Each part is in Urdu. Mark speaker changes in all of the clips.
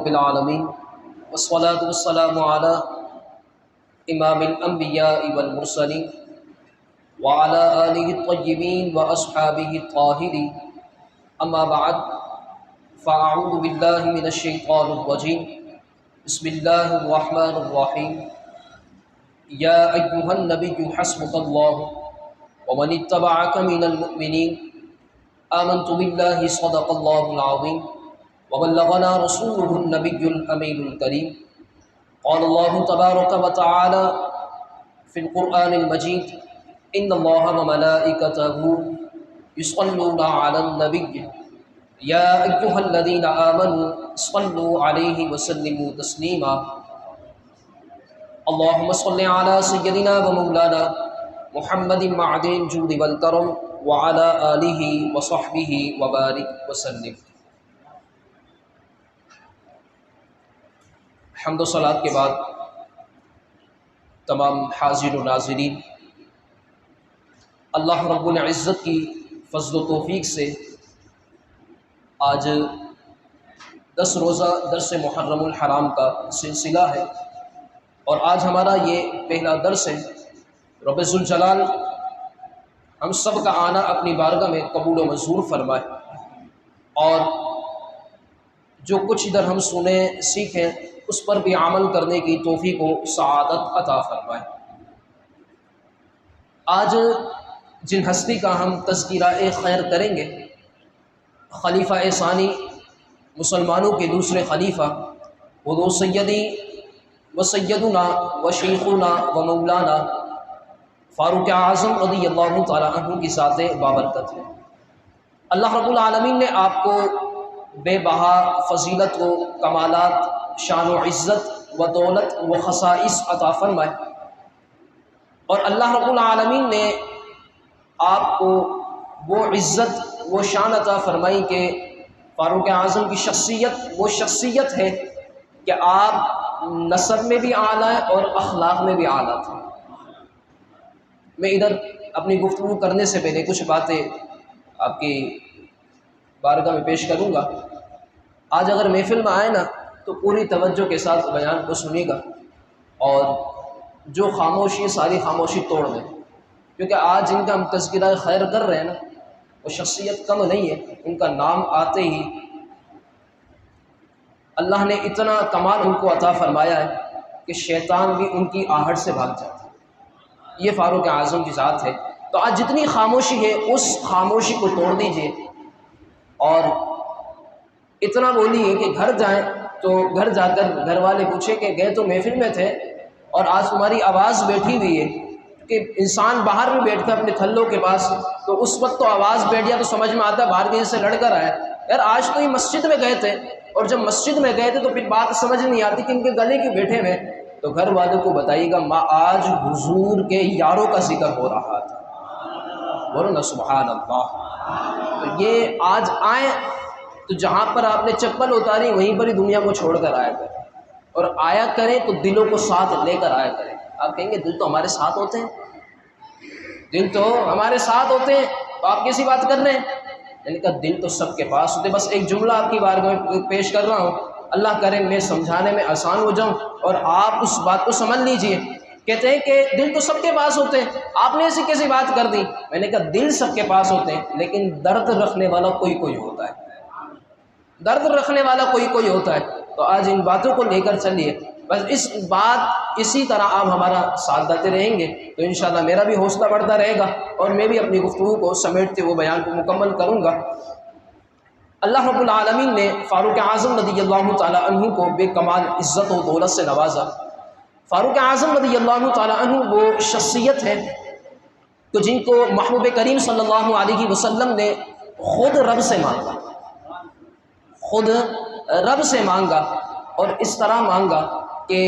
Speaker 1: رب العالمین والصلاة والسلام علی امام الانبیاء والمرسلین وعلی آلہ الطیبین واصحابہ الطاہرین اما بعد فاعوذ باللہ من الشیطان الرجیم بسم اللہ الرحمن الرحیم یا ایہا النبی حسبک اللہ ومن اتبعک من المؤمنین آمنت باللہ صدق اللہ العظیم وبلغنا رسوله النبي الأمين الكريم قال الله تبارك وتعالى في القرآن المجيد إن الله وملائكته يصلون على النبي يا أيها الذين آمنوا صلوا عليه وسلموا تسليما اللهم صل على سيدنا ومولانا محمد معدن الجود والكرم وعلى آله وصحبه وبارك وسلم۔ حمد و صلات کے بعد تمام حاضر و ناظرین، اللہ رب العزت کی فضل و توفیق سے آج 10 روزہ درس محرم الحرام کا سلسلہ ہے، اور آج ہمارا یہ پہلا درس ہے۔ رب ذوالجلال ہم سب کا آنا اپنی بارگاہ میں قبول و منظور فرمائے، اور جو کچھ ادھر ہم سنیں سیکھیں اس پر بھی عمل کرنے کی توفیق و سعادت عطا فرمائے۔ آج جن ہستی کا ہم تذکرہ خیر کریں گے، خلیفہ ثانی مسلمانوں کے دوسرے خلیفہ حضور سیدی و سیدنا و شیخنا و مولانا فاروق اعظم رضی اللہ تعالیٰ عنہ کی ذات بابرکت ہے۔ اللہ رب العالمین نے آپ کو بے بہا فضیلت و کمالات، شان و عزت و دولت و خصائص عطا فرمائے، اور اللہ رب العالمین نے آپ کو وہ عزت وہ شان عطا فرمائی کہ فاروق اعظم کی شخصیت وہ شخصیت ہے کہ آپ نسب میں بھی اعلیٰ ہیں اور اخلاق میں بھی اعلیٰ تھے۔ میں ادھر اپنی گفتگو کرنے سے پہلے کچھ باتیں آپ کی بارگاہ میں پیش کروں گا۔ آج اگر محفل میں آئے نا تو پوری توجہ کے ساتھ بیان کو سنیے گا، اور جو خاموشی ساری خاموشی توڑ دیں، کیونکہ آج جن کا ہم تذکرہ خیر کر رہے ہیں نا وہ شخصیت کم نہیں ہے، ان کا نام آتے ہی اللہ نے اتنا کمال ان کو عطا فرمایا ہے کہ شیطان بھی ان کی آہٹ سے بھاگ جاتا ہے۔ یہ فاروق اعظم کی ذات ہے۔ تو آج جتنی خاموشی ہے اس خاموشی کو توڑ دیجئے، اور اتنا بولیے کہ گھر جائیں تو گھر جا کر گھر والے پوچھے کہ گئے تو محفل میں تھے اور آج تمہاری آواز بیٹھی ہوئی ہے، کہ انسان باہر میں بیٹھ کر اپنے تھلوں کے پاس تو اس وقت تو آواز بیٹھ گیا تو سمجھ میں آتا ہے باہر کہیں سے لڑ کر آیا، یار آج تو یہ مسجد میں گئے تھے، اور جب مسجد میں گئے تھے تو پھر بات سمجھ نہیں آتی کہ ان کے گلے کیوں بیٹھے ہوئے۔ تو گھر والوں کو بتائیے گا آج حضور کے یاروں کا ذکر ہو رہا تھا، بولو نا سبحان اللہ۔ تو یہ آج آئیں تو جہاں پر آپ نے چپل اتاری وہیں پر ہی دنیا کو چھوڑ کر آیا کریں، اور آیا کریں تو دلوں کو ساتھ لے کر آیا کریں۔ آپ کہیں گے دل تو ہمارے ساتھ ہوتے ہیں، دل تو ہمارے ساتھ ہوتے ہیں تو آپ کیسی بات کر رہے ہیں؟ میں نے کہا دل تو سب کے پاس ہوتے۔ بس ایک جملہ آپ کی بارگاہ میں پیش کر رہا ہوں، اللہ کرے میں سمجھانے میں آسان ہو جاؤں اور آپ اس بات کو سمجھ لیجئے۔ کہتے ہیں کہ دل تو سب کے پاس ہوتے ہیں، آپ نے ایسی کیسی بات کر دی؟ میں نے کہا دل سب کے پاس ہوتے ہیں لیکن درد رکھنے والا کوئی کوئی ہوتا ہے، درد رکھنے والا کوئی کوئی ہوتا ہے۔ تو آج ان باتوں کو لے کر چلیے، بس اسی طرح آپ ہمارا ساتھ دیتے رہیں گے تو انشاءاللہ میرا بھی حوصلہ بڑھتا رہے گا، اور میں بھی اپنی گفتگو کو سمیٹتے ہوئے بیان کو مکمل کروں گا۔ اللہ رب العالمین نے فاروق اعظم رضی اللہ تعالیٰ عنہ کو بے کمال عزت و دولت سے نوازا۔ فاروق اعظم رضی اللہ تعالیٰ عنہ وہ شخصیت ہے کہ جن کو محبوب کریم صلی اللہ علیہ وسلم نے خود رب سے مانگا، خود رب سے مانگا، اور اس طرح مانگا کہ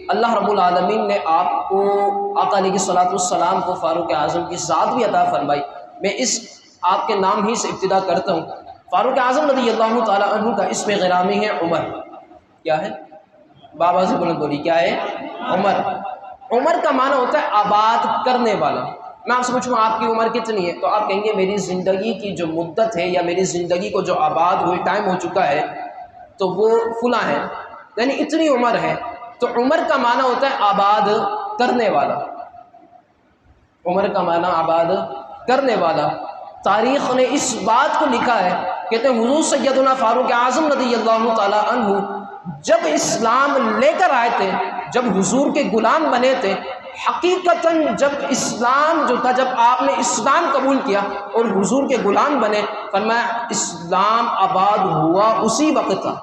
Speaker 1: اللہ رب العالمین نے آپ کو آقا علیہ الصلوۃ والسلام کو فاروق اعظم کی ذات بھی عطا فرمائی۔ میں اس آپ کے نام ہی سے ابتدا کرتا ہوں۔ فاروق اعظم رضی اللہ تعالیٰ عنہ کا اسم غرامی ہے عمر۔ کیا ہے؟ بابا سے بلند بولی، کیا ہے؟ عمر۔ عمر کا معنی ہوتا ہے آباد کرنے والا۔ میں آپ سے پوچھوں آپ کی عمر کتنی ہے تو آپ کہیں گے میری زندگی کی جو مدت ہے یا میری زندگی کو جو آباد ہوئی ٹائم ہو چکا ہے تو وہ فلاں ہے۔ یعنی اتنی عمر ہے. تو عمر کا معنی ہوتا ہے آباد کرنے والا. عمر کا معنی آباد کرنے والا. تاریخ نے اس بات کو لکھا ہے، کہتے ہیں حضور سیدنا فاروق اعظم رضی اللہ تعالی عنہ جب اسلام لے کر آئے تھے، جب حضور کے غلام بنے تھے، حقیقتاً جب اسلام جو تھا، جب آپ نے اسلام قبول کیا اور حضور کے غلام بنے، فرمایا اسلام آباد ہوا اسی وقت تھا.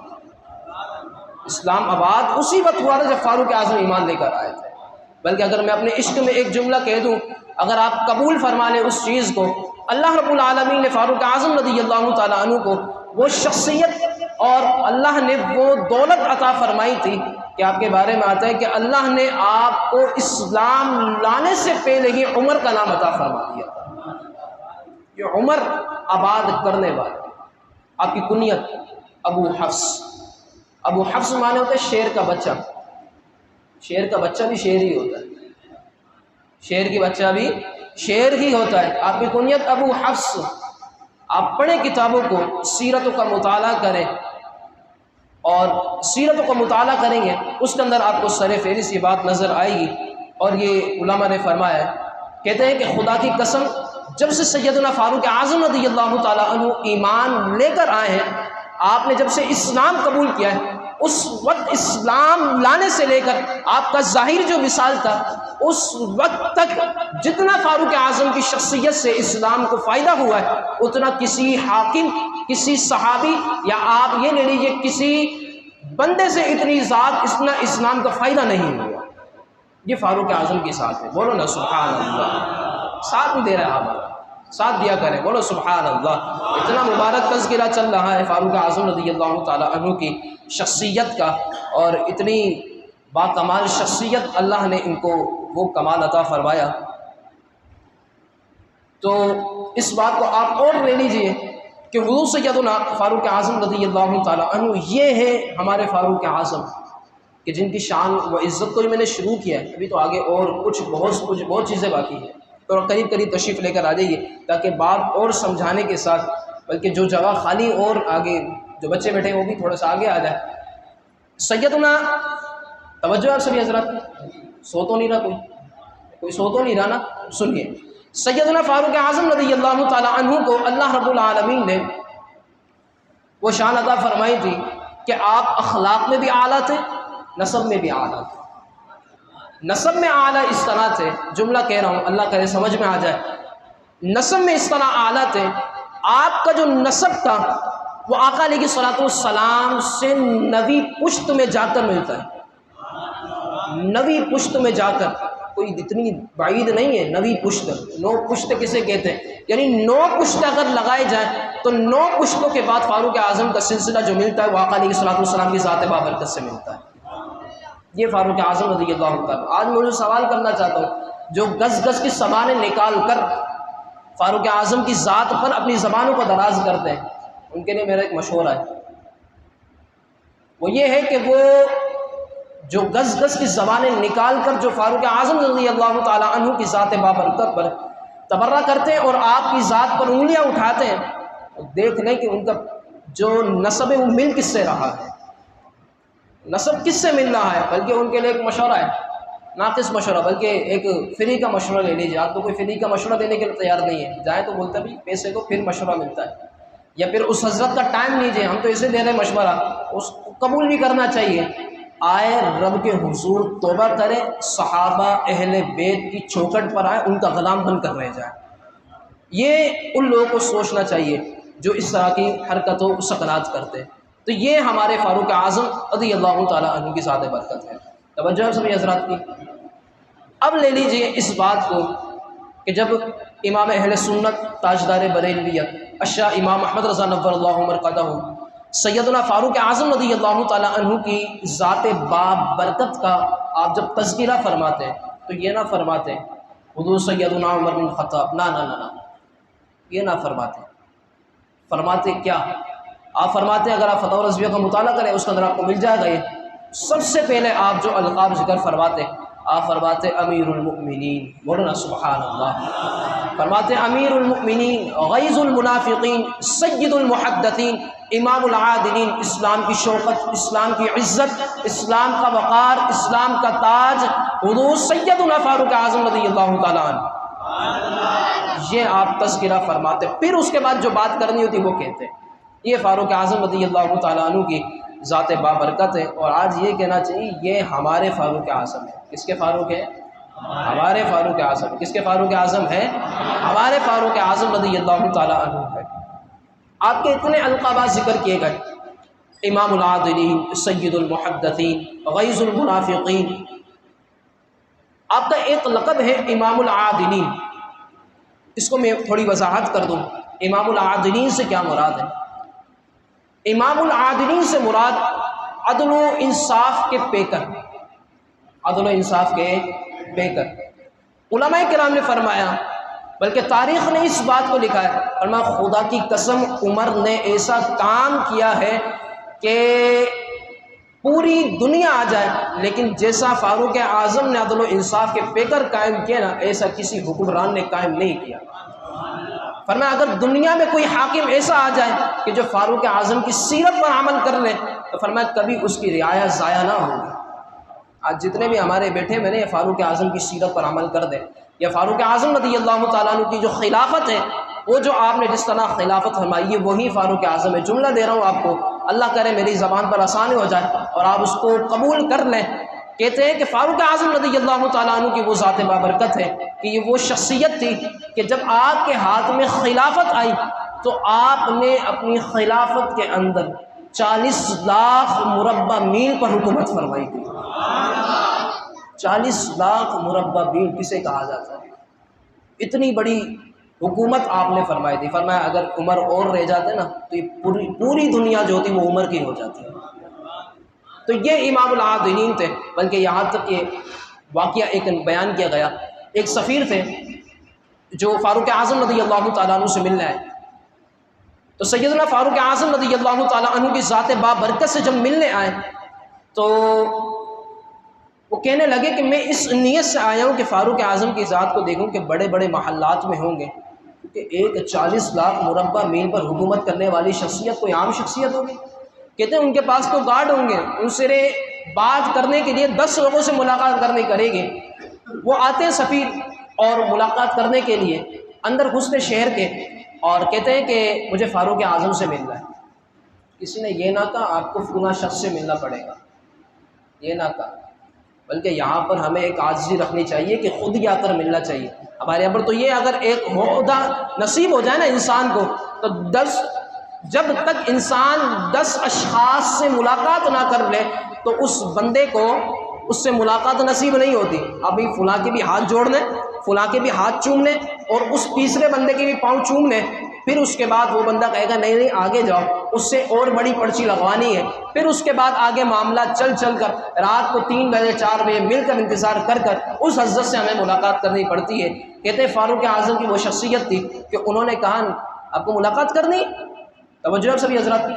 Speaker 1: اسلام آباد اسی وقت ہوا تھا جب فاروق اعظم ایمان لے کر آئے تھے. بلکہ اگر میں اپنے عشق میں ایک جملہ کہہ دوں، اگر آپ قبول فرما لیں اس چیز کو، اللہ رب العالمین نے فاروق اعظم رضی اللہ تعالیٰ عنہ کو وہ شخصیت اور اللہ نے وہ دولت عطا فرمائی تھی کہ آپ کے بارے میں آتا ہے کہ اللہ نے آپ کو اسلام لانے سے پہلے ہی عمر کا نام عطا فرما دیا تھا. یہ عمر آباد کرنے والا. آپ کی کنیت ابو حفص. ابو حفص مانے ہوتا ہے شیر کا بچہ. شیر کا بچہ بھی شیر ہی ہوتا ہے. شیر کی بچہ بھی شیر ہی ہوتا ہے. آپ کی کنیت ابو حفص. آپ پڑھیں کتابوں کو، سیرتوں کا مطالعہ کریں، اور سیرتوں کا مطالعہ کریں گے اس کے اندر آپ کو سر فہرست یہ بات نظر آئے گی. اور یہ علماء نے فرمایا ہے، کہتے ہیں کہ خدا کی قسم جب سے سیدنا فاروق اعظم رضی اللہ تعالیٰ عنہ ایمان لے کر آئے ہیں، آپ نے جب سے اسلام قبول کیا ہے، اس وقت اسلام لانے سے لے کر آپ کا ظاہر جو مثال تھا، اس وقت تک جتنا فاروق اعظم کی شخصیت سے اسلام کو فائدہ ہوا ہے، اتنا کسی حاکم، کسی صحابی، یا آپ یہ لے لیجیے کسی بندے سے اتنی ذات اتنا اسلام کا فائدہ نہیں ہوا. یہ فاروق اعظم کے ساتھ ہے. بولو نا سبحان اللہ. ساتھ بھی دے رہا ہے ہمارا، ساتھ دیا کریں. بولو سبحان اللہ. اتنا مبارک تذکرہ چل رہا ہے فاروق اعظم رضی اللہ تعالیٰ عنہ کی شخصیت کا، اور اتنی باکمال شخصیت اللہ نے ان کو وہ کمال عطا فرمایا. تو اس بات کو آپ اور لے لیجئے کہ حضور سیدنا فاروق اعظم رضی اللہ تعالیٰ عنہ یہ ہے ہمارے فاروق اعظم کہ جن کی شان و عزت کو میں نے شروع کیا ہے. ابھی تو آگے اور بہت چیزیں باقی ہیں، تو قریب تشریف لے کر آ جائیے تاکہ بات اور سمجھانے کے ساتھ، بلکہ جو جگہ خالی اور آگے جو بچے بیٹھے ہیں وہ بھی تھوڑا سا آگے آ جائے. سیدنا توجہ آپ سبھی حضرات، سو تو نہیں رہا کوئی سو تو نہیں رہا نا؟ سنیے، سیدنا فاروق اعظم رضی اللہ تعالیٰ عنہ کو اللہ رب العالمین نے وہ شان عطا فرمائی تھی کہ آپ اخلاق میں بھی اعلیٰ تھے، نسب میں بھی اعلیٰ تھے. نسب میں اعلیٰ اس طرح تھے، جملہ کہہ رہا ہوں اللہ کرے سمجھ میں آ جائے. نسب میں اس طرح اعلیٰ تھے، آپ کا جو نسب تھا وہ آقا علیہ الصلوۃ والسلام سے نوی پشت میں جا کر ملتا ہے. نوی پشت میں جا کر، کوئی اتنی بعید نہیں ہے. نوی پشت، 9 پشت کسے کہتے ہیں؟ یعنی 9 پشت اگر لگائے جائیں تو 9 پشتوں کے بعد فاروق اعظم کا سلسلہ جو ملتا ہے وہ آقا علیہ الصلوۃ والسلام کی ذات بابرکت سے ملتا ہے. یہ فاروق اعظم رضی اللہ تعالیٰ. آج میں مجھے سوال کرنا چاہتا ہوں، جو گز کی زبانیں نکال کر فاروق اعظم کی ذات پر اپنی زبانوں کو دراز کرتے ہیں، ان کے لیے میرا ایک مشورہ ہے. وہ یہ ہے کہ وہ جو گز کی زبانیں نکال کر جو فاروق اعظم رضی اللہ تعالیٰ عنہ کی ذات بابرکت پر تبرہ کرتے ہیں اور آپ کی ذات پر انگلیاں اٹھاتے ہیں، دیکھ لیں کہ ان کا جو نسب ہے وہ مل کس سے رہا ہے، نسب کس سے مل رہا ہے. بلکہ ان کے لیے ایک مشورہ ہے، ناقص مشورہ، بلکہ ایک فری کا مشورہ لے لیجیے. آپ کو کوئی فری کا مشورہ دینے کے لیے تیار نہیں ہے، جائیں تو بولتا بھی پیسے کو پھر مشورہ ملتا ہے، یا پھر اس حضرت کا ٹائم لیجیے، ہم تو اسے دے رہے ہیں مشورہ، اس کو قبول بھی کرنا چاہیے. آئے رب کے حضور توبہ کریں، صحابہ اہل بیت کی چوکھٹ پر آئے، ان کا غلام بن کر رہ جائے. یہ ان لوگوں کو سوچنا چاہیے جو اس طرح کی حرکتوں و سکنات کرتے ہیں. تو یہ ہمارے فاروق اعظم رضی اللہ تعالیٰ عنہ کی ذات برکت ہے. توجہ سبھی حضرات کی. اب لے لیجئے اس بات کو کہ جب امام اہل سنت تاجدار بریلویت اشاہ امام احمد رضا نور اللہ مرقدہ سیدنا فاروق اعظم رضی اللہ تعالیٰ عنہ کی ذات بابرکت کا آپ جب تذکرہ فرماتے ہیں تو یہ نہ فرماتے حضور سیدنا عمر بن خطاب، نہ یہ نہ فرماتے کیا؟ آپ فرماتے ہیں، اگر آپ فتح رضویہ کا مطالعہ کریں اس کے اندر آپ کو مل جائے گا. یہ سب سے پہلے آپ جو القاب ذکر فرماتے، آپ فرماتے امیر المؤمنین. بولو نا سبحان اللہ. فرماتے ہیں امیر المؤمنین غیظ المنافقین سید المحدثین امام العادلین، اسلام کی شوکت، اسلام کی عزت، اسلام کا وقار، اسلام کا تاج حضور سیدنا فاروق اعظم رضی اللہ تعالیٰ عنہ، یہ آپ تذکرہ فرماتے۔ پھر اس کے بعد جو بات کرنی ہوتی وہ کہتے ہیں۔ یہ فاروق اعظم رضی اللہ تعالیٰ عنہ کی ذات بابرکت ہے، اور آج یہ کہنا چاہیے یہ ہمارے فاروق اعظم ہے۔ کس کے فاروق ہے؟ ہمارے فاروق اعظم۔ کس کے فاروق اعظم ہے؟ ہمارے فاروق اعظم رضی اللہ تعالیٰ عنہ ہے۔ آپ کے اتنے القابات ذکر کیے گئے، امام العادلین، سید المحدثین، غیظ المنافقین۔ آپ کا ایک لقب ہے امام العادلین، اس کو میں تھوڑی وضاحت کر دوں۔ امام العادلین سے کیا مراد ہے؟ امام العادلین سے مراد عدل و انصاف کے پیکر، عدل و انصاف کے پیکر۔ علماء کرام نے فرمایا، بلکہ تاریخ نے اس بات کو لکھا ہے، فرمایا خدا کی قسم عمر نے ایسا کام کیا ہے کہ پوری دنیا آ جائے، لیکن جیسا فاروق اعظم نے عدل و انصاف کے پیکر قائم کیا نا، ایسا کسی حکمران نے قائم نہیں کیا۔ فرمایا اگر دنیا میں کوئی حاکم ایسا آ جائے کہ جو فاروق اعظم کی سیرت پر عمل کر لے، تو فرمایا کبھی اس کی رعایا ضائع نہ ہوگی۔ آج جتنے بھی ہمارے بیٹھے میں نے فاروق اعظم کی سیرت پر عمل کر دیں، یا فاروق اعظم رضی اللہ تعالیٰ عنہ کی جو خلافت ہے، وہ جو آپ نے جس طرح خلافت فرمائی ہے وہی فاروق اعظم ہے۔ جملہ دے رہا ہوں آپ کو، اللہ کرے میری زبان پر آسانی ہو جائے اور آپ اس کو قبول کر لیں۔ کہتے ہیں کہ فاروق اعظم رضی اللہ تعالیٰ عنہ کی وہ ذات بابرکت ہے کہ یہ وہ شخصیت تھی کہ جب آپ کے ہاتھ میں خلافت آئی تو آپ نے اپنی خلافت کے اندر 40 لاکھ مربع میل پر حکومت فرمائی تھی۔ 40 لاکھ مربع میل کسے کہا جاتا ہے؟ اتنی بڑی حکومت آپ نے فرمائی تھی۔ فرمایا اگر عمر اور رہ جاتے نا تو یہ پوری دنیا جو ہوتی وہ عمر کی ہو جاتی ہے۔ تو یہ امام العادلین تھے، بلکہ یہاں تک کہ واقعہ ایک بیان کیا گیا، ایک سفیر تھے جو فاروق اعظم رضی اللہ تعالیٰ عنہ سے ملنے آئے، تو سیدنا فاروق اعظم رضی اللہ تعالیٰ عنہ کی ذات بابرکت سے جب ملنے آئے تو وہ کہنے لگے کہ میں اس نیت سے آیا ہوں کہ فاروق اعظم کی ذات کو دیکھوں کہ بڑے بڑے محلات میں ہوں گے، کیونکہ ایک 40 لاکھ مربع میل پر حکومت کرنے والی شخصیت کوئی عام شخصیت ہوگی؟ کہتے ہیں ان کے پاس تو گارڈ ہوں گے، ان سے بات کرنے کے لیے 10 لوگوں سے ملاقات کرے گے۔ وہ آتے ہیں سفیر اور ملاقات کرنے کے لیے اندر گھستے شہر کے، اور کہتے ہیں کہ مجھے فاروق اعظم سے ملنا ہے۔ کسی نے یہ نہ کہا آپ کو فلاں شخص سے ملنا پڑے گا، یہ نہ کہا، بلکہ یہاں پر ہمیں ایک عاجزی رکھنی چاہیے کہ خود ہی آ کر ملنا چاہیے۔ ہمارے یہاں پر تو یہ اگر ایک عہدہ نصیب ہو جائے نا انسان کو، تو جب تک انسان 10 اشخاص سے ملاقات نہ کر لے تو اس بندے کو اس سے ملاقات نصیب نہیں ہوتی۔ ابھی فلاں کے بھی ہاتھ جوڑنے، فلاں کے بھی ہاتھ چومنے، اور اس تیسرے بندے کے بھی پاؤں چومنے، پھر اس کے بعد وہ بندہ کہے گا نہیں آگے جاؤ، اس سے اور بڑی پرچی لگوانی ہے، پھر اس کے بعد آگے معاملہ چل کر رات کو 3 بجے 4 بجے مل کر انتظار کر اس حضرت سے ہمیں ملاقات کرنی پڑتی ہے۔ کہتے ہیں فاروق اعظم کی وہ شخصیت تھی کہ انہوں نے کہا آپ کو ملاقات کرنی، توجہ آپ سبھی حضرات کی،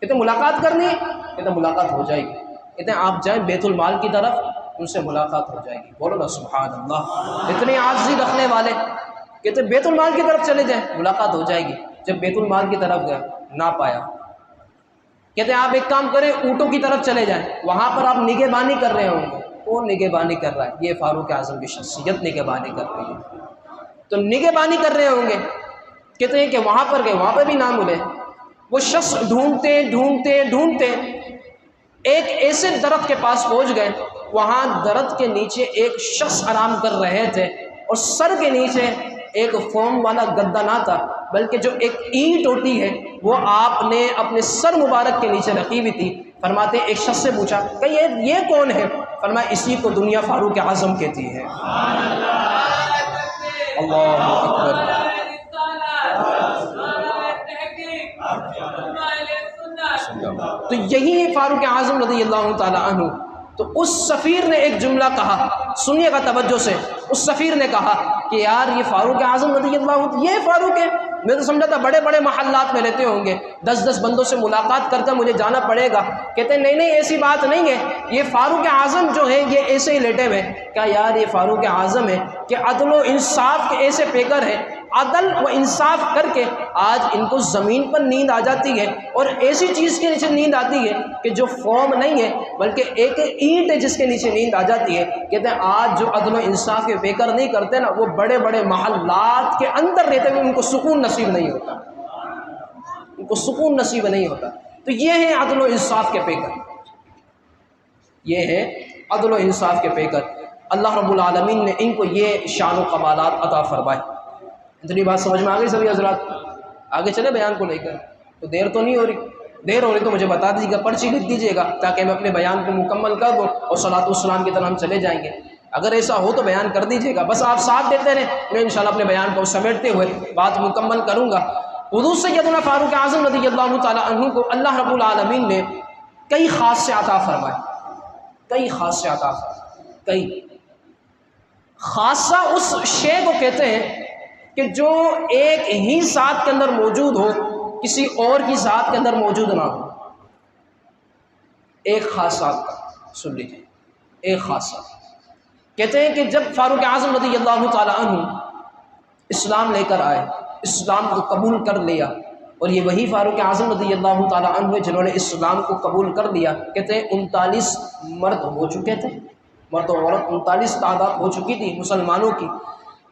Speaker 1: کہتے ہیں ملاقات کرنی ہے، کہتے ہیں ملاقات ہو جائے گی، کہتے ہیں آپ جائیں بیت المال کی طرف، ان سے ملاقات ہو جائے گی۔ بولو نا سبحان اللہ، اتنے عاجزی رکھنے والے، کہتے ہیں بیت المال کی طرف چلے جائیں ملاقات ہو جائے گی۔ جب بیت المال کی طرف گئے نہ پایا، کہتے ہیں آپ ایک کام کریں اونٹوں کی طرف چلے جائیں، وہاں پر آپ نگہبانی کر رہے ہوں گے۔ کون نگہبانی کر رہا ہے؟ یہ فاروق اعظم کی شخصیت نگہبانی کر رہی ہے، تو نگہبانی کر رہے ہوں گے۔ کہتے ہیں کہ وہاں پر گئے، وہاں پہ بھی نہ ملے، وہ شخص ڈھونڈتے ایک ایسے درخت کے پاس پہنچ گئے، وہاں درخت کے نیچے ایک شخص آرام کر رہے تھے، اور سر کے نیچے ایک فوم والا گدا نہ تھا، بلکہ جو ایک اینٹ ہوتی ہے وہ آپ نے اپنے سر مبارک کے نیچے رکھی ہوئی تھی۔ فرماتے ایک شخص سے پوچھا کہ یہ کون ہے؟ فرمایا اسی کو دنیا فاروق اعظم کہتی ہے۔ اللہ اکبر۔ تو یہی فاروق اعظم رضی اللہ تعالی عنہ، تو اس سفیر نے ایک جملہ کہا، سنیے گا توجہ سے، اس سفیر نے کہا کہ یار یہ فاروق اعظم رضی اللہ عنہ، یہ فاروق ہے، میں تو سمجھا تھا بڑے بڑے محلات میں رہتے ہوں گے، 10 بندوں سے ملاقات کر کر مجھے جانا پڑے گا۔ کہتے ہیں نہیں ایسی بات نہیں ہے، یہ فاروق اعظم جو ہیں یہ ایسے ہی لیٹے ہوئے، کیا یار یہ فاروق اعظم ہے کہ عدل و انصاف کے ایسے پیکر ہیں، عدل و انصاف کر کے آج ان کو زمین پر نیند آ جاتی ہے، اور ایسی چیز کے نیچے نیند آتی ہے کہ جو فارم نہیں ہے بلکہ ایک اینٹ ہے جس کے نیچے نیند آ جاتی ہے۔ کہتے ہیں آج جو عدل و انصاف کے پیکر نہیں کرتے نا، وہ بڑے بڑے محلات کے اندر رہتے ہوئے ان کو سکون نصیب نہیں ہوتا، ان کو سکون نصیب نہیں ہوتا۔ تو یہ ہیں عدل و انصاف کے پیکر، یہ ہے عدل و انصاف کے پیکر۔ اللہ رب العالمین نے ان کو یہ شان و کمالات عطا فرمائے۔ اتنی بات سمجھ میں آ گئی سبھی حضرات؟ آگے چلے بیان کو لے کر، تو دیر تو نہیں ہو رہی؟ دیر ہو رہی تو مجھے بتا دیجیے گا، پرچی لکھ دیجیے گا تاکہ میں اپنے بیان کو مکمل کر دوں اور صلاۃ والسلام کی طرح ہم چلے جائیں گے۔ اگر ایسا ہو تو بیان کر دیجیے گا، بس آپ ساتھ دیتے رہیں، میں انشاءاللہ اپنے بیان کو سمیٹتے ہوئے بات مکمل کروں گا۔ حضور سیدنا فاروق اعظم رضی اللہ تعالیٰ عنہ کو اللہ رب العالمین نے کئی خاصے عطا فرمائے، کئی خاصے عطا فرمائے، کئی خاصہ اس شے کو کہتے ہیں کہ جو ایک ہی ذات کے اندر موجود ہو، کسی اور کی ذات کے اندر موجود نہ ہو۔ ایک خاص ذات کا سن لیجیے، ایک خاص ذات کہتے ہیں کہ جب فاروق اعظم رضی اللہ تعالیٰ عنہ اسلام لے کر آئے، اسلام کو قبول کر لیا، اور یہ وہی فاروق اعظم رضی اللہ تعالیٰ عنہ جنہوں نے اسلام کو قبول کر لیا، کہتے ہیں 39 مرد ہو چکے تھے، مرد و عورت 39 تعداد ہو چکی تھی مسلمانوں کی۔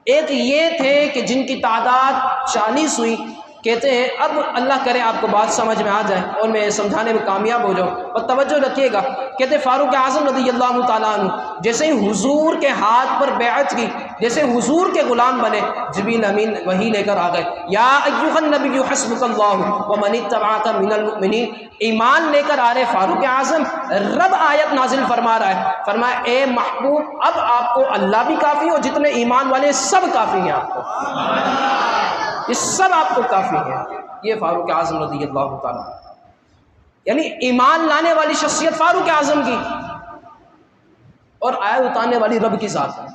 Speaker 1: ایک یہ تھے کہ جن کی تعداد 40 ہوئی۔ کہتے ہیں اب اللہ کرے آپ کو بات سمجھ میں آ جائے اور میں سمجھانے میں کامیاب ہو جاؤں، اور توجہ رکھیے گا۔ کہتے فاروق اعظم رضی اللہ تعالیٰ عنہ جیسے ہی حضور کے ہاتھ پر بیعت کی، جیسے حضور کے غلام بنے، جبریل امین وحی لے کر آ گئے، یا ایھا النبی حسبک اللہ ومن اتبعک من المؤمنین۔ ایمان لے کر آ رہے فاروق اعظم، رب آیت نازل فرما رہا ہے، فرمایا اے محبوب اب آپ کو اللہ بھی کافی ہو، جتنے ایمان والے سب کافی ہیں آپ کو، یہ سب آپ کو کافی ہے۔ یہ فاروق اعظم رضی اللہ تعالیٰ، یعنی ایمان لانے والی شخصیت فاروق اعظم کی، اور آیت اتارنے والی رب کی ذات ہے،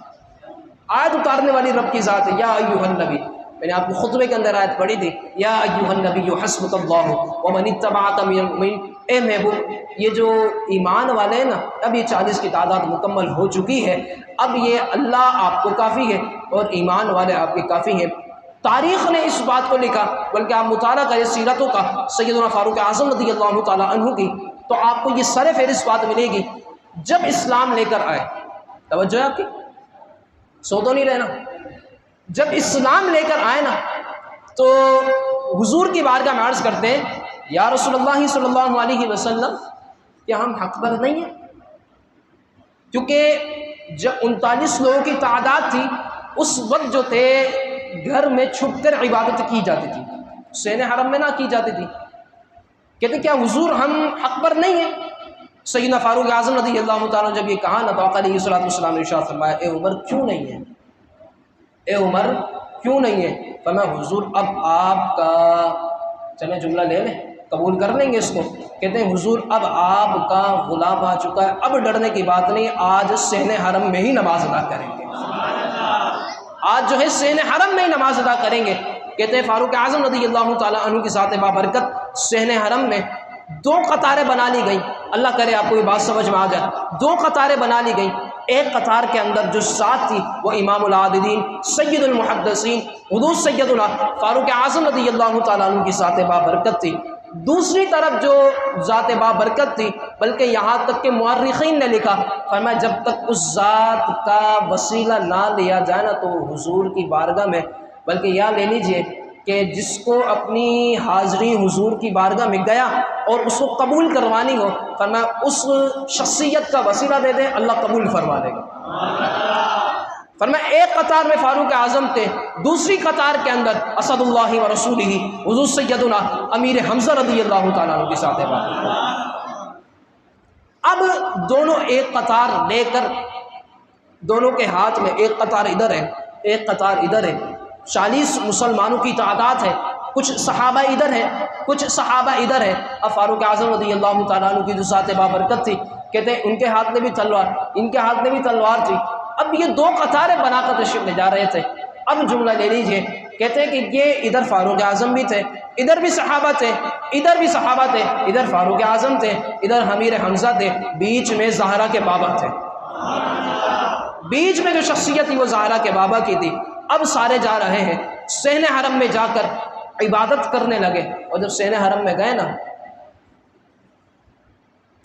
Speaker 1: آیت اتارنے والی رب کی ذات ہے۔ یا ایھا النبی، میں نے آپ کو خطبے کے اندر آیت پڑھی تھی، یا ایھا النبی حسبک اللہ ومن اتبعک من المؤمنین۔ اے محبوب یہ جو ایمان والے ہیں نا، اب یہ 40 کی تعداد مکمل ہو چکی ہے، اب یہ اللہ آپ کو کافی ہے اور ایمان والے آپ کے کافی ہیں۔ تاریخ نے اس بات کو لکھا، بلکہ آپ مطالعہ کریں سیرتوں کا سیدنا فاروق اعظم رضی اللہ تعالیٰ عنہ کی، تو آپ کو یہ سر فہرست بات ملے گی۔ جب اسلام لے کر آئے، توجہ ہے آپ کی، سو تو نہیں رہنا، جب اسلام لے کر آئے نا تو حضور کی بارگاہ میں عرض کرتے ہیں، یا رسول اللہ صلی اللہ علیہ وسلم کیا ہم حق پر نہیں ہیں؟ کیونکہ جب 39 لوگوں کی تعداد تھی، اس وقت جو تھے گھر میں چھپ کر عبادت کی جاتی تھی، حسین حرم میں نہ کی جاتی تھی۔ کہتے کیا حضور ہم حق پر نہیں ہیں؟ سیدنا فاروق اعظم رضی اللہ تعالیٰ جب یہ کہا نا تو آقا علیہ السلام نے ارشاد فرمایا، اے عمر کیوں نہیں ہے، اے عمر کیوں نہیں ہے؟ فرمایا حضور اب آپ کا، چلیں جملہ لے لیں، قبول کر لیں گے اس کو۔ کہتے ہیں حضور اب آپ کا غلام آ چکا ہے، اب ڈرنے کی بات نہیں، آج صحن حرم میں ہی نماز ادا کریں گے، آج جو ہے صحن حرم میں ہی نماز ادا کریں گے۔ کہتے ہیں فاروق اعظم رضی اللہ تعالیٰ عنہ کی ذات بابرکت صحن حرم میں 2 قطاریں بنا لی گئیں، اللہ کرے آپ کو یہ بات سمجھ میں آ جائے، 2 قطاریں بنا لی گئیں۔ ایک قطار کے اندر جو ذات تھی وہ امام العابدین سید المحدثین حضور سیدنا فاروق اعظم رضی اللہ تعالیٰ عنہ کی ذات بابرکت تھی۔ دوسری طرف جو ذات بابرکت تھی، بلکہ یہاں تک کہ مورخین نے لکھا، فرمایا جب تک اس ذات کا وسیلہ نہ لیا جائے نا تو حضور کی بارگاہ میں، بلکہ یہاں لے لیجئے کہ جس کو اپنی حاضری حضور کی بارگاہ میں گیا اور اس کو قبول کروانی ہو، فرمایا اس شخصیت کا وسیلہ دے دیں، اللہ قبول فرما لے گا۔ فرمایا ایک قطار میں فاروق اعظم تھے، دوسری قطار کے اندر اسد اللہ و رسولہ حضور سیدنا امیر حمزہ رضی اللہ تعالیٰ عنہ کی ذات بابرکت۔ اب دونوں ایک قطار لے کر، دونوں کے ہاتھ میں ایک قطار ادھر ہے ایک قطار ادھر ہے، 40 مسلمانوں کی تعداد ہے، کچھ صحابہ ادھر ہے کچھ صحابہ ادھر ہے۔ اب فاروق اعظم رضی اللہ تعالیٰ عنہ کی جو ذات بابرکت تھی، کہتے ہیں ان کے ہاتھ میں بھی تلوار، ان کے ہاتھ میں بھی تلوار تھی۔ اب یہ 2 قطاریں بنا کر تشریف لے جا رہے تھے۔ اب جملہ لے لیجئے کہتے ہیں کہ یہ ادھر فاروق اعظم بھی تھے، ادھر بھی صحابہ تھے، ادھر بھی صحابہ تھے، ادھر فاروق اعظم تھے، ادھر امیر حمزہ تھے، بیچ میں زہرا کے بابا تھے۔ بیچ میں جو شخصیت تھی وہ زہرا کے بابا کی تھی۔ اب سارے جا رہے ہیں صحن حرم میں، جا کر عبادت کرنے لگے، اور جب صحن حرم میں گئے نا،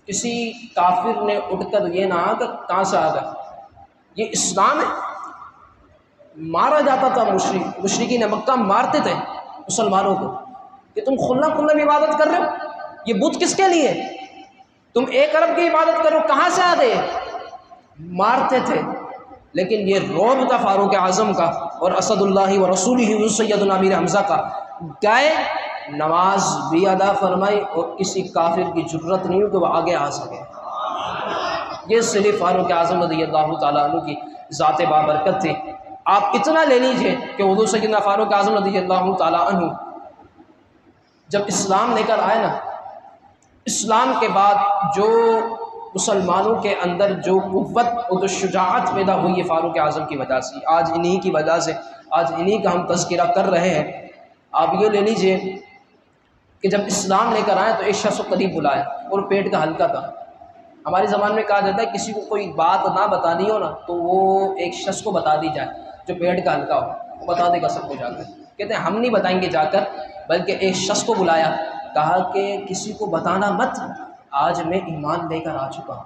Speaker 1: کسی کافر نے اٹھ کر یہ نہ کہ کہاں سے آ گئے، یہ اسلام ہے؟ مارا جاتا تھا، مشرکین مکہ مارتے تھے مسلمانوں کو کہ تم کھلا کھلا عبادت کر رہے ہو، یہ بت کس کے لیے، تم ایک ارب کی عبادت کرو، کہاں سے آ گئے؟ مارتے تھے۔ لیکن یہ رعب تھا فاروق اعظم کا اور اسد اللہ و رسولہ سیدنا امیر حمزہ کا، گئے نماز بھی ادا فرمائی، اور کسی کافر کی جرت نہیں ہو کہ وہ آگے آ سکے۔ یہ صرف فاروق اعظم رضی اللہ تعالیٰ عنہ کی ذات بابرکت تھی۔ آپ اتنا لے لیجئے کہ حضور سیدنا فاروق اعظم رضی اللہ تعالیٰ عنہ جب اسلام لے کر آئے نا، اسلام کے بعد جو مسلمانوں کے اندر جو قوت اور جو شجاعت پیدا ہوئی ہے فاروق اعظم کی وجہ سے، آج انہی کی وجہ سے، آج انہی کا ہم تذکرہ کر رہے ہیں۔ آپ یہ لے لیجئے کہ جب اسلام لے کر آئے تو ایک شخص کو قریب بلایا اور پیٹ کا ہلکا تھا۔ ہماری زبان میں کہا جاتا ہے کسی کو کوئی بات نہ بتانی ہو نا تو وہ ایک شخص کو بتا دی جائے جو پیٹ کا ہلکا ہو، وہ بتا دے گا سب کو جا کر۔ کہتے ہیں ہم نہیں بتائیں گے جا کر، بلکہ ایک شخص کو بلایا، کہا کہ کسی کو بتانا مت، آج میں ایمان لے کر آ چکا ہوں۔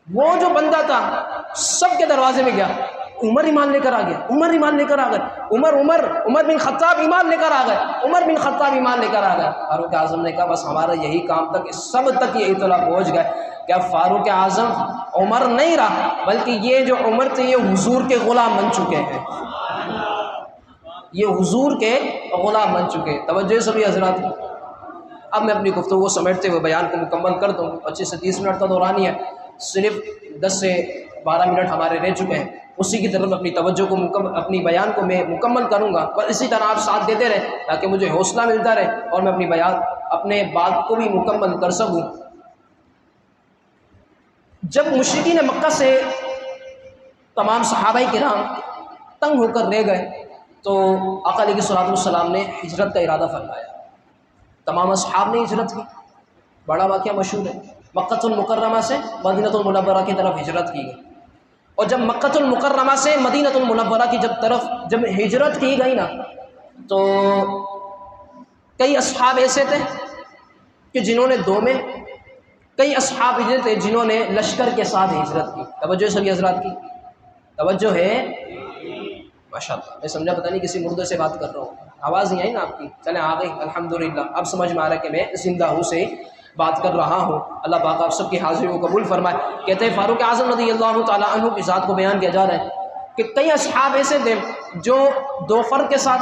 Speaker 1: وہ جو بندہ تھا سب کے دروازے میں گیا، عمر ایمان لے کر آ گیا، عمر ایمان لے کر آ گئے، عمر بن خطاب ایمان لے کر آ گئے، عمر بن خطاب ایمان لے کر آ گئے۔ فاروق اعظم نے کہا بس ہمارا یہی کام تھا کہ سب تک یہ اطلاع پہنچ گئے کہ اب فاروق اعظم عمر نہیں رہا، بلکہ یہ جو عمر تھے یہ حضور کے غلام بن چکے ہیں، یہ حضور کے غلام بن چکے ہیں۔ توجہ سبھی حضرات۔ اب میں اپنی گفتگو کو سمیٹتے ہوئے بیان کو مکمل کر دوں، 25 سے 30 منٹ کا دورانی ہے، صرف 10 سے 12 منٹ ہمارے رہ چکے ہیں، اسی کی طرف اپنی توجہ کو اپنی بیان کو میں مکمل کروں گا، اور اسی طرح آپ ساتھ دیتے رہیں تاکہ مجھے حوصلہ ملتا رہے اور میں اپنے بات کو بھی مکمل کر سکوں۔ جب مشرکین مکہ سے تمام صحابہ کرام تنگ ہو کر رہ گئے تو آقا علیہ الصلوۃ والسلام نے ہجرت کا ارادہ فرمایا۔ تمام اصحاب نے ہجرت کی، بڑا واقعہ مشہور ہے، مکہ المکرمہ سے مدینہ المنورہ کی طرف ہجرت کی گئی، اور جب مکہ المکرمہ سے مدینہ المنورہ کی جب ہجرت کی گئی نا تو کئی اصحاب ایسے تھے کہ جنہوں نے دو میں، کئی اصحاب ایسے تھے جنہوں نے لشکر کے ساتھ ہجرت کی۔ توجہ سبھی حضرات کی، توجہ ہے ماشاءاللہ۔ میں سمجھا پتہ نہیں کسی مردے سے بات کر رہا ہوں، آواز نہیں آئی نا آپ کی؟ چلیں آ گئی الحمدللہ، اب سمجھ میں آ رہا ہے کہ میں زندہ ہوں سے بات کر رہا ہوں۔ اللہ پاک آپ سب کی حاضری کو قبول فرمائے۔ کہتے ہیں فاروق اعظم رضی اللہ تعالیٰ عنہ کی ذات کو بیان کیا جا رہا ہے کہ کئی اصحاب ایسے تھے جو 2 فرد کے ساتھ،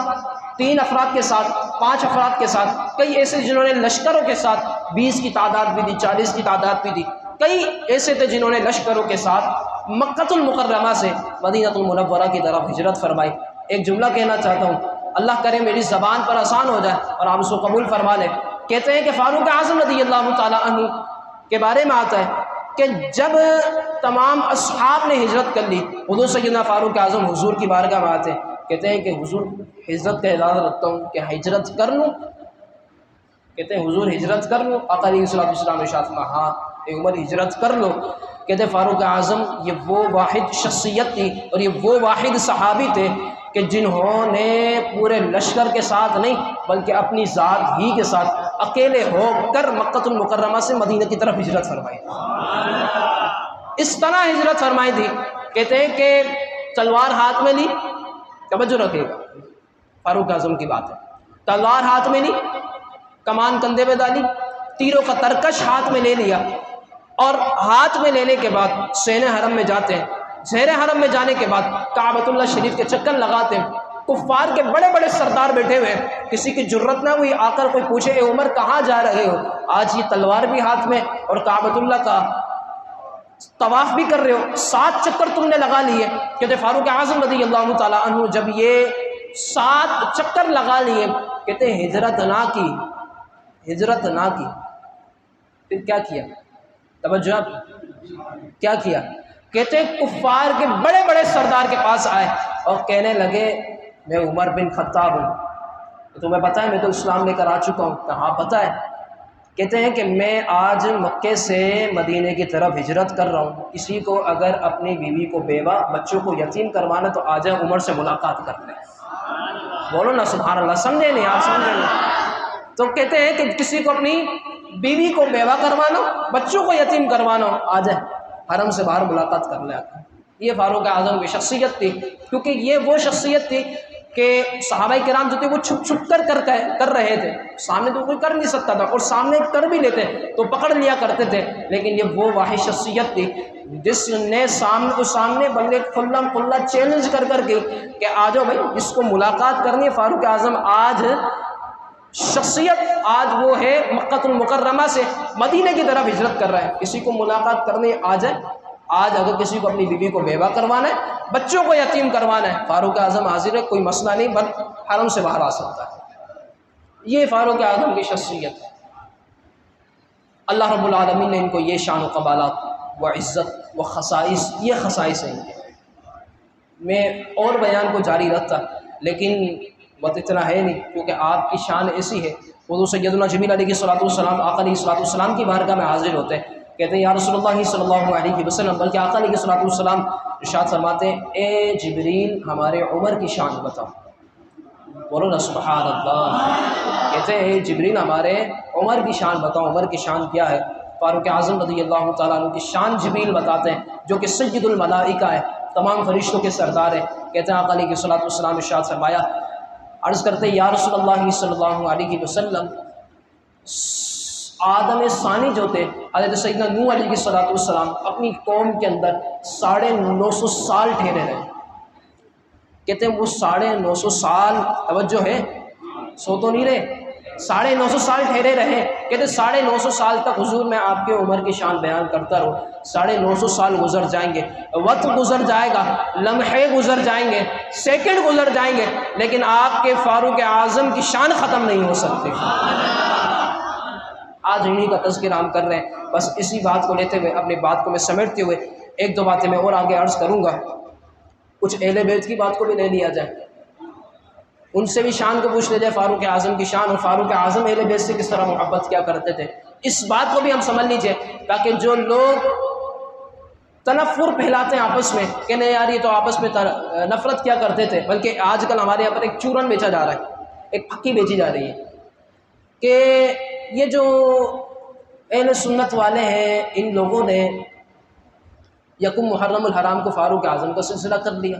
Speaker 1: 3 افراد کے ساتھ، 5 افراد کے ساتھ، کئی ایسے جنہوں نے لشکروں کے ساتھ 20 کی تعداد بھی تھی، 40 کی تعداد بھی تھی، کئی ایسے تھے جنہوں نے لشکروں کے ساتھ مکہ المکرمہ سے مدینہ المنورہ کی طرف ہجرت فرمائی۔ ایک جملہ کہنا چاہتا ہوں، اللہ کرے میری زبان پر آسان ہو جائے اور آپ اس کو قبول فرما لیں۔ کہتے ہیں کہ فاروق اعظم رضی اللہ تعالیٰ عنہ کے بارے میں آتا ہے کہ جب تمام اصحاب نے ہجرت کر لی، حضور سیدنا فاروق اعظم حضور کی بارگاہ میں آتے ہیں، کہتے ہیں کہ حضور ہجرت کا ارادہ رکھتا ہوں کہ ہجرت کر لوں۔ کہتے ہیں حضور ہجرت کر لوں؟ آقا علیہ السلام ارشاد فرمایا ہاں اے عمر ہجرت کر لو۔ کہتے ہیں فاروق اعظم یہ وہ واحد شخصیت تھی اور یہ وہ واحد صحابی تھے کہ جنہوں نے پورے لشکر کے ساتھ نہیں بلکہ اپنی ذات ہی کے ساتھ اکیلے ہو کر مکہ المکرمہ سے مدینہ کی طرف ہجرت فرمائی، اس طرح ہجرت فرمائی تھی۔ کہتے ہیں کہ تلوار ہاتھ میں لی، توجہ رکھے گا فاروق اعظم کی بات ہے، تلوار ہاتھ میں لی، کمان کندھے پہ ڈالی، تیروں کا ترکش ہاتھ میں لے لیا، اور ہاتھ میں لینے کے بعد صحن حرم میں جاتے ہیں۔ صحن حرم میں جانے کے بعد کعبۃ اللہ شریف کے چکر لگاتے ہیں۔ کفار کے بڑے بڑے سردار بیٹھے ہوئے ہیں، کسی کی جرت نہ ہوئی آ کر کوئی پوچھے اے عمر کہاں جا رہے ہو؟ آج یہ تلوار بھی ہاتھ میں اور کعبۃ اللہ کا طواف بھی کر رہے ہو، 7 چکر تم نے لگا لیے۔ کہتے فاروق اعظم رضی اللہ تعالیٰ عنہ جب یہ 7 چکر لگا لیے، کہتے ہجرت نہ کی، ہجرت نہ کی، پھر کیا کیا؟ توجہ، کیا کیا؟ کہتے کفار کے بڑے بڑے سردار کے پاس آئے اور کہنے لگے میں عمر بن خطاب ہوں. تمہیں پتہ ہے میں تو اسلام لے کر آ چکا ہوں. ہاں پتہ ہے. کہتے ہیں کہ میں آج مکے سے مدینے کی طرف ہجرت کر رہا ہوں. کسی کو اگر اپنی بیوی کو بیوہ بچوں کو یتیم کروانا تو آ جائے عمر سے ملاقات کر لیں. بولو نا سبحان اللہ. سمجھے نہیں آپ؟ سمجھے نہیں؟ تو کہتے ہیں کہ کسی کو اپنی بیوی کو بیوہ کروانا بچوں کو یتیم کروانا آ جائے حرم سے باہر ملاقات کر لیں. یہ فاروق اعظم کی شخصیت تھی، کیونکہ یہ وہ شخصیت تھی کہ صحابہ کرام جو تھے وہ چھپ چھپ کر رہے تھے. سامنے تو کوئی کر نہیں سکتا تھا، اور سامنے کر بھی لیتے تو پکڑ لیا کرتے تھے. لیکن یہ وہ واحد شخصیت تھی جس نے سامنے بندے کھلم کھلا چیلنج کر کے کہ آ جاؤ بھائی اس کو ملاقات کرنی ہے. فاروق اعظم آج شخصیت آج وہ ہے مکہ المکرمہ سے مدینے کی طرف ہجرت کر رہا ہے. کسی کو ملاقات کرنے آ جائے. آج اگر کسی کو اپنی بیوی کو بیوہ کروانا ہے، بچوں کو یتیم کروانا ہے، فاروق اعظم حاضر ہے، کوئی مسئلہ نہیں، بل حرم سے باہر آ سکتا ہے. یہ فاروق اعظم کی شخصیت ہے. اللہ رب العالمین نے ان کو یہ شان و قبالات و عزت و خصائص، یہ خصائص ہیں ان کے. میں اور بیان کو جاری رکھتا لیکن وقت اتنا ہے نہیں، کیونکہ آپ کی شان ایسی ہے. حضور سیدنا جبریل علیہ السلام آقا علیہ السلام کی بارگاہ میں حاضر ہوتے ہیں. کہتے ہیں یا رسول اللہ صلی اللہ علیہ وسلم، بلکہ آقا علیہ السلام ارشاد فرماتے ہیں اے جبریل ہمارے عمر کی شان بتاؤ. بولو نا سبحان اللہ. کہتے ہیں اے جبریل ہمارے عمر کی شان بتاؤ. عمر کی شان کیا ہے؟ فاروق اعظم رضی اللہ تعالیٰ عنہ کی شان جبریل بتاتے ہیں، جو کہ سید الملائکہ ہے، تمام فرشتوں کے سردار ہیں. کہتے ہیں آقا علیہ السلام ارشاد فرمایا، عرض کرتے یا رسول اللہ صلی اللہ علیہ وسلم، آدم ثانی جو تھے حضرت سیدنا نوح علیہ السلام اپنی قوم کے اندر 950 سال ٹھہرے رہے. کہتے ہیں وہ 950 سال، توجہ ہے، سو تو نہیں رہے، 950 سال ٹھہرے رہے. کہتے 950 سال تک حضور میں آپ کے عمر کی شان بیان کرتا رہوں. 950 سال گزر جائیں گے، وقت گزر جائے گا، لمحے گزر جائیں گے، سیکنڈ گزر جائیں گے، لیکن آپ کے فاروق اعظم کی شان ختم نہیں ہو سکتی. آج انہیں کا تذکرہ ہم کر رہے ہیں. بس اسی بات کو لیتے ہوئے اپنی بات کو میں سمیٹتے ہوئے ایک دو باتیں میں اور آگے عرض کروں گا. کچھ اہل بیت کی بات کو بھی لے لیا جائے، ان سے بھی شان کو پوچھ لے جائے، فاروق اعظم کی شان، اور فاروق اعظم اہل بیت سے کس طرح محبت کیا کرتے تھے. اس بات کو بھی ہم سمجھ لیجئے، تاکہ جو لوگ تنفر پھیلاتے ہیں آپس میں کہ نہیں یار یہ تو آپس میں نفرت کیا کرتے تھے، بلکہ آج کل ہمارے یہاں پر ایک چورن بیچا جا رہا ہے، ایک پھکی بیچی جا رہی ہے کہ یہ جو اہل سنت والے ہیں ان لوگوں نے یکم محرم الحرام کو فاروق اعظم کا سلسلہ کر لیا،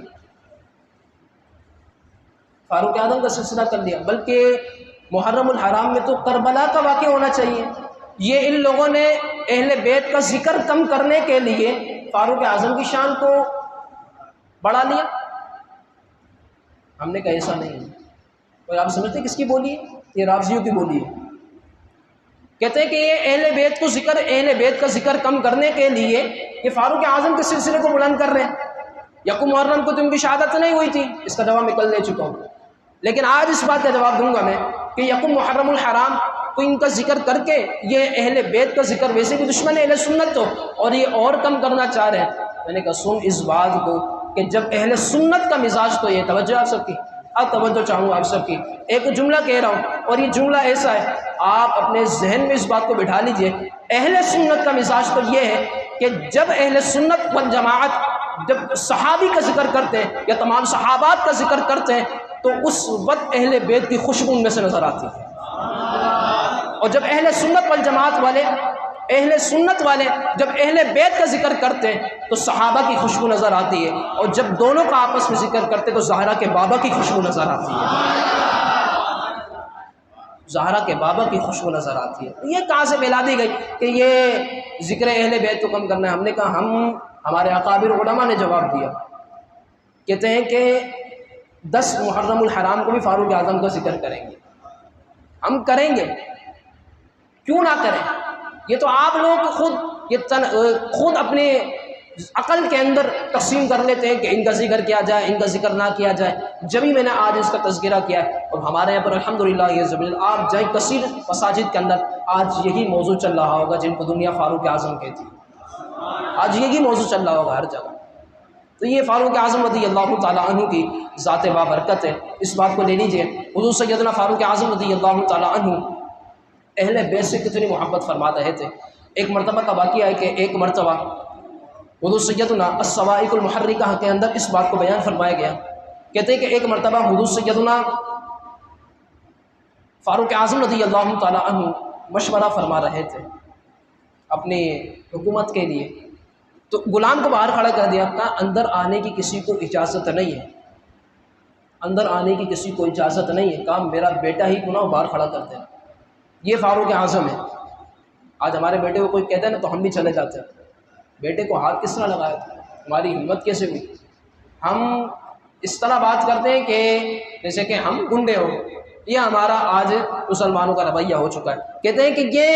Speaker 1: فاروق اعظم کا سلسلہ کر لیا. بلکہ محرم الحرام میں تو کربلا کا واقعہ ہونا چاہیے. یہ ان لوگوں نے اہل بیت کا ذکر کم کرنے کے لیے فاروق اعظم کی شان کو بڑھا لیا. ہم نے کہا ایسا نہیں ہے. اور آپ سمجھتے کس کی بولی ہے؟ یہ رافضیوں کی بولی ہے. کہتے ہیں کہ یہ اہل بیت کا ذکر کم کرنے کے لیے یہ فاروق اعظم کے سلسلے کو بلند کر رہے ہیں. یکم محرم کو تو ان کی شہادت نہیں ہوئی تھی، اس کا جواب میں کل دے چکا ہوں. لیکن آج اس بات کا جواب دوں گا میں کہ یکم محرم الحرام کو ان کا ذکر کر کے یہ اہل بیت کا ذکر، ویسے بھی دشمن اہل سنت تو، اور یہ اور کم کرنا چاہ رہے ہیں. میں نے کہا سن اس بات کو کہ جب اہل سنت کا مزاج تو یہ، توجہ آپ سب کی، اب توجہ چاہوں آپ سب کی. ایک جملہ کہہ رہا ہوں اور یہ جملہ ایسا ہے، آپ اپنے ذہن میں اس بات کو بٹھا لیجئے. اہل سنت کا مزاج تو یہ ہے کہ جب اہل سنت والجماعت جب صحابی کا ذکر کرتے ہیں یا تمام صحابات کا ذکر کرتے ہیں تو اس وقت اہل بیت کی خوشبو ان میں سے نظر آتی ہے. اور جب اہل سنت والجماعت والے جب اہل بیت کا ذکر کرتے ہیں تو صحابہ کی خوشبو نظر آتی ہے، اور جب دونوں کا آپس میں ذکر کرتے تو زہرا کے بابا کی خوشبو نظر آتی ہے. زہرا کے بابا کی خوشبو نظر آتی ہے. یہ کہاں سے ملا دی گئی کہ یہ ذکر اہل بیت کو کم کرنا ہے؟ ہم نے کہا ہمارے اکابر علماء نے جواب دیا. کہتے ہیں کہ 10 محرم الحرام کو بھی فاروق اعظم کا ذکر کریں گے. ہم کریں گے، کیوں نہ کریں؟ یہ تو آپ لوگ خود اپنے عقل کے اندر تقسیم کر لیتے ہیں کہ ان کا ذکر کیا جائے، ان کا ذکر نہ کیا جائے. جبھی میں نے آج اس کا تذکرہ کیا ہے، اور ہمارے یہاں پر الحمدللہ یہ زبیل آپ جائیں کثیر مساجد کے اندر آج یہی موضوع چل رہا ہوگا جن کو دنیا فاروق اعظم کہتی ہے. آج یہی موضوع چل رہا ہوگا ہر جگہ. تو یہ فاروق اعظم رضی اللہ تعالیٰ عنہ کی ذات بابرکت ہے، اس بات کو لے لیجئے۔ حضور سیدنا فاروق اعظم رضی اللہ تعالیٰ عنہ اہل بیت سے کتنی محبت فرما رہے تھے۔ ایک مرتبہ کا واقعہ ہے کہ ایک مرتبہ حضور سیدنا الصواعق المحرکہ کے اندر اس بات کو بیان فرمایا گیا، کہتے ہیں کہ ایک مرتبہ حضور سیدنا فاروق اعظم رضی اللہ تعالیٰ عنہ مشورہ فرما رہے تھے اپنی حکومت کے لیے، تو غلام کو باہر کھڑا کر دیا، کہا اندر آنے کی کسی کو اجازت نہیں ہے، اندر آنے کی کسی کو اجازت نہیں ہے، کہا میرا بیٹا ہی کیوں نہ باہر کھڑا کر دینا۔ یہ فاروق اعظم ہے۔ آج ہمارے بیٹے کو کوئی کہتا ہے نا تو ہم بھی چلے جاتے ہیں، بیٹے کو ہاتھ کس طرح لگایا تھا، ہماری ہمت کیسے ہوئی۔ ہم اس طرح بات کرتے ہیں کہ جیسے کہ ہم گنڈے ہو، یہ ہمارا آج مسلمانوں کا رویہ ہو چکا ہے۔ کہتے ہیں کہ یہ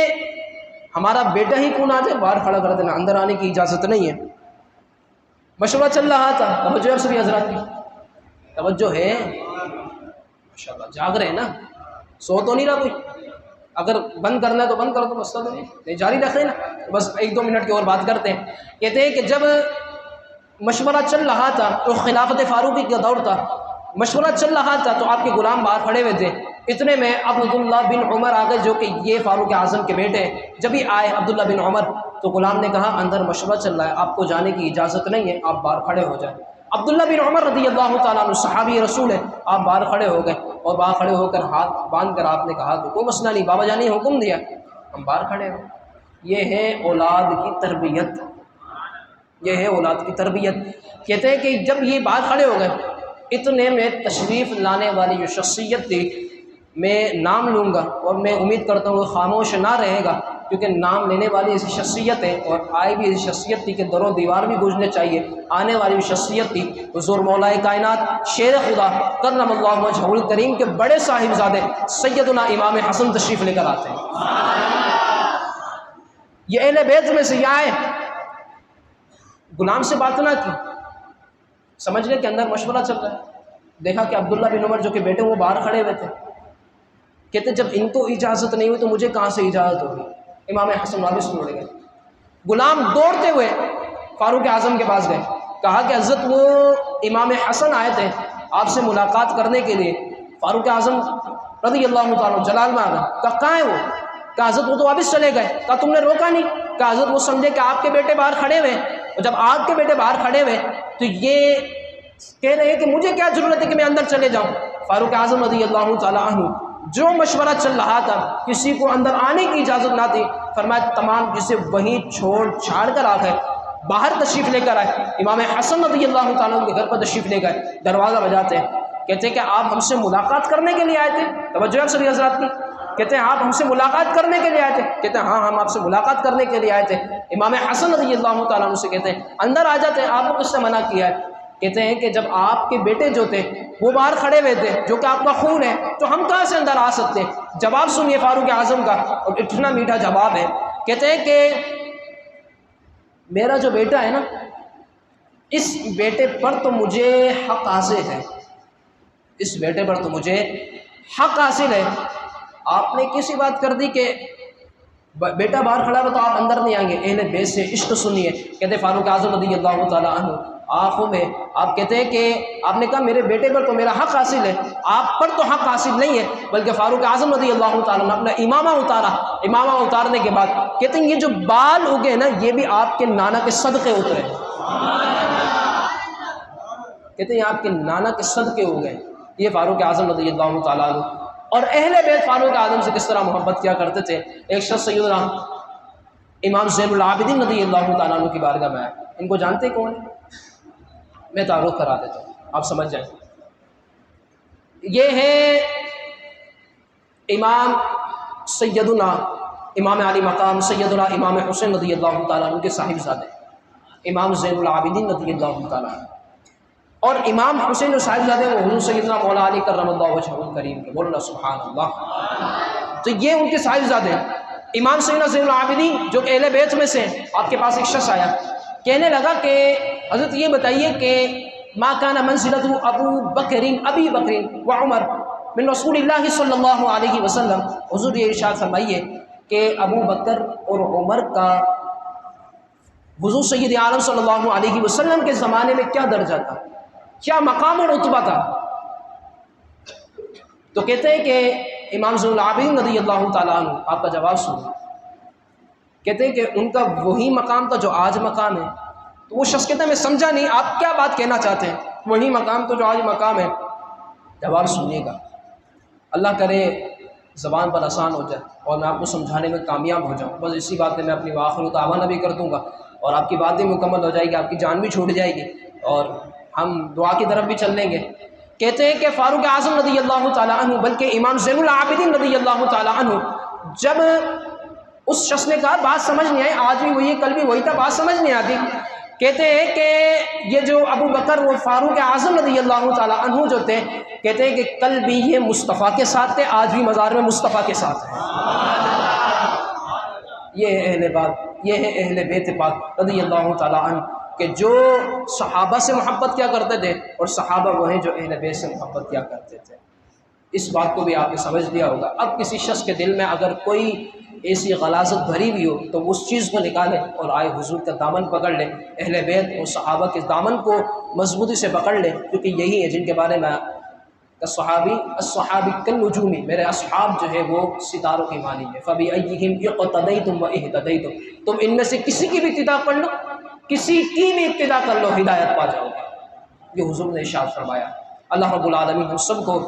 Speaker 1: ہمارا بیٹا ہی کیوں نہ آ جائے، باہر کھڑا کر دینا، اندر آنے کی اجازت نہیں ہے۔ مشورہ چل رہا تھا، توجہ سبھی حضرات کی توجہ ہے، ماشاءاللہ جاگ رہے ہیں نا، سو تو نہیں رہا کوئی۔ اگر بند کرنا ہے تو بند کر دو، مسئلہ تو نہیں، جاری رکھیں نا، بس 1-2 منٹ کی اور بات کرتے ہیں۔ کہتے ہیں کہ جب مشورہ چل رہا تھا تو خلافت فاروقی کا دور تھا، مشورہ چل رہا تھا تو آپ کے غلام باہر کھڑے ہوئے تھے، اتنے میں عبداللہ بن عمر آ گئے جو کہ یہ فاروق اعظم کے بیٹے ہیں۔ جب ہی آئے عبداللہ بن عمر تو غلام نے کہا اندر مشورہ چل رہا ہے، آپ کو جانے کی اجازت نہیں ہے، آپ باہر کھڑے ہو جائیں۔ عبداللہ بن عمر رضی اللہ تعالیٰ عنہ صحابی رسول ہے، آپ باہر کھڑے ہو گئے اور باہر کھڑے ہو کر ہاتھ باندھ کر آپ نے کہا کہ کوئی مسئلہ نہیں، بابا جانی حکم دیا، ہم باہر کھڑے ہو۔ یہ ہے اولاد کی تربیت، یہ ہے اولاد کی تربیت۔ کہتے ہیں کہ جب یہ باہر کھڑے ہو گئے، اتنے میں تشریف لانے والی جو شخصیت تھی، میں نام لوں گا اور میں امید کرتا ہوں کہ خاموش نہ رہے گا، کیونکہ نام لینے والی ایسی شخصیت ہے اور آئی بھی ایسی شخصیت تھی کہ در و دیوار بھی گزرنے چاہیے، آنے والی شخصیت تھی حضور مولا کائنات شیر خدا کرم اللہ وجہہ الکریم کے بڑے صاحبزادے سیدنا امام حسن تشریف لے کر آتے ہیں۔ یہ اہل بیت میں سے یہ آئے، غلام سے بات نہ کی، سمجھنے کے اندر مشورہ چل رہا ہے، دیکھا کہ عبداللہ بن عمر جو کہ بیٹے وہ باہر کھڑے ہوئے تھے، کہتے جب ان کو اجازت نہیں ہوئی تو مجھے کہاں سے اجازت ہوگی۔ امام حسن واپس موڑ گئے، غلام دوڑتے ہوئے فاروق اعظم کے پاس گئے، کہا کہ حضرت وہ امام حسن آئے تھے آپ سے ملاقات کرنے کے لیے۔ فاروق اعظم رضی اللہ تعالیٰ جلال میں آ گئے، کہا کہاں ہے وہ؟ کہا حضرت وہ تو واپس چلے گئے۔ کہا تم نے روکا نہیں؟ کہا حضرت وہ سمجھے کہ آپ کے بیٹے باہر کھڑے ہوئے، اور جب آپ کے بیٹے باہر کھڑے ہوئے تو یہ کہہ رہے ہیں کہ مجھے کیا ضرورت ہے کہ میں اندر چلے جاؤں۔ فاروق اعظم رضی اللہ تعالیٰ عنہ جو مشورہ چل رہا تھا، کسی کو اندر آنے کی اجازت نہ تھی، فرمایا تمام جسے وہیں چھوڑ چھاڑ کر آ گئے، باہر تشریف لے کر آئے، امام حسن رضی اللہ تعالیٰ عنہ کے گھر پر تشریف لے گئے، دروازہ بجاتے ہیں، کہتے ہیں کہ آپ ہم سے ملاقات کرنے کے لیے آئے تھے؟ توجہ سبھی حضرات کی، کہتے ہیں آپ ہم سے ملاقات کرنے کے لیے آئے تھے؟ کہتے ہیں ہاں ہم آپ سے ملاقات کرنے کے لیے آئے تھے۔ امام حسن رضی اللہ تعالیٰ عنہ سے کہتے ہیں اندر آ جاتے ہیں، آپ کو کس نے منع کیا ہے؟ کہتے ہیں کہ جب آپ کے بیٹے جو تھے وہ باہر کھڑے ہوئے تھے جو کہ آپ کا خون ہے، تو ہم کہاں سے اندر آ سکتے؟ جواب سنیے فاروق اعظم کا، اور اتنا میٹھا جواب ہے، کہتے ہیں کہ میرا جو بیٹا ہے نا، اس بیٹے پر تو مجھے حق حاصل ہے، اس بیٹے پر تو مجھے حق حاصل ہے۔ آپ نے کیسی بات کر دی کہ بیٹا باہر کھڑا ہوا تو آپ اندر نہیں آئیں گے؟ اہل بیت سے عشق سنیے۔ کہتے فاروق اعظم رضی اللہ تعالیٰ عنہ آنکھوں میں آپ کہتے ہیں کہ آپ نے کہا میرے بیٹے پر تو میرا حق حاصل ہے، آپ پر تو حق حاصل نہیں ہے، بلکہ فاروق اعظم رضی اللہ تعالیٰ نے اپنا امامہ اتارا، امامہ اتارنے کے بعد کہتے ہیں یہ جو بال اگے نا یہ بھی آپ کے نانا کے صدقے اترے، کہتے ہیں یہ آپ کے نانا کے صدقے ہو گئے۔ یہ فاروق اعظم رضی اللہ تعالیٰ عنہ، اور اہل بیت فاروق اعظم سے کس طرح محبت کیا کرتے تھے۔ ایک شخص سیدنا امام زین العابدین رضی اللہ تعالیٰ عنہ کی بارگاہ میں آئے، ان کو جانتے کون ہیں؟ میں تعارف کرا دیتا ہوں آپ سمجھ جائیں۔ یہ ہے امام سیدنا امام علی مقام سیدنا امام حسین رضی اللہ تعالیٰ عنہ کے صاحبزادے امام زین العابدین رضی اللہ تعالیٰ عنہ، اور امام حسین جو صاحبزادے وہ حضور سیدنا مولا علی کرم اللہ وجہہ الکریم کے، بولنا سبحان اللہ۔ تو یہ ان کے صاحبزادے امام سیدنا زین العابدین جو کہ اہل بیت میں سے، آپ کے پاس ایک شخص آیا، کہنے لگا کہ حضرت یہ بتائیے کہ ما کان منزلۃ ابی بکر و عمر من رسول اللہ صلی اللہ علیہ وسلم، حضور یہ ارشاد فرمائیے کہ ابو بکر اور عمر کا حضور سید عالم صلی اللہ علیہ وسلم کے زمانے میں کیا درجہ تھا، کیا مقام اور رتبہ تھا؟ تو کہتے ہیں کہ امام زین العابدین رضی اللہ تعالیٰ عنہ، آپ کا جواب سنیں، کہتے ہیں کہ ان کا وہی مقام تھا جو آج مقام ہے۔ تو وہ شخص کہتا ہے میں سمجھا نہیں آپ کیا بات کہنا چاہتے ہیں، وہی مقام تو جو آج مقام ہے۔ جواب سنیے گا، اللہ کرے زبان پر آسان ہو جائے اور میں آپ کو سمجھانے میں کامیاب ہو جاؤں، بس اسی بات میں اپنی وآخر دعوانا بھی کر دوں گا اور آپ کی بات بھی مکمل ہو جائے گی، آپ کی جان بھی چھوٹ جائے گی اور ہم دعا کی طرف بھی چل لیں گے۔ کہتے ہیں کہ فاروق اعظم رضی اللہ تعالیٰ عنہ، بلکہ امام زین العابدین رضی اللہ تعالیٰ عنہ، جب اس شخص نے کہا بات سمجھ نہیں آئی، آج بھی وہی کل بھی وہی تھا، بات سمجھ نہیں آتی، کہتے ہیں کہ یہ جو ابو بکر وہ فاروق اعظم رضی اللہ تعالیٰ عنہ جو تھے، کہتے ہیں کہ کل بھی یہ مصطفیٰ کے ساتھ تھے، آج بھی مزار میں مصطفیٰ کے ساتھ ہیں۔ یہ ہے اہل بات، یہ ہے اہل بیت پاک رضی اللہ تعالیٰ عنہ، کہ جو صحابہ سے محبت کیا کرتے تھے اور صحابہ وہ ہیں جو اہل بیت سے محبت کیا کرتے تھے۔ اس بات کو بھی آپ نے سمجھ لیا ہوگا۔ اب کسی شخص کے دل میں اگر کوئی ایسی غلاظت بھری ہوئی ہو تو اس چیز کو نکالے اور آئے حضور کا دامن پکڑ لے، اہل بیت اور صحابہ کے دامن کو مضبوطی سے پکڑ لے، کیونکہ یہی ہے جن کے بارے میں الصحابی کالنجوم، میرے اصحاب جو ہے وہ ستاروں کی مانی ہے، فَبِأَيِّهِمْ اقتدیتم وَاهْتدیتم، تم ان میں سے کسی کی بھی ابتدا کر لو، کسی کی بھی ابتدا کر لو، ہدایت پا جاؤ گے۔ یہ حضور نے ارشاد فرمایا۔ اللہ رب العالمین ہم سب کو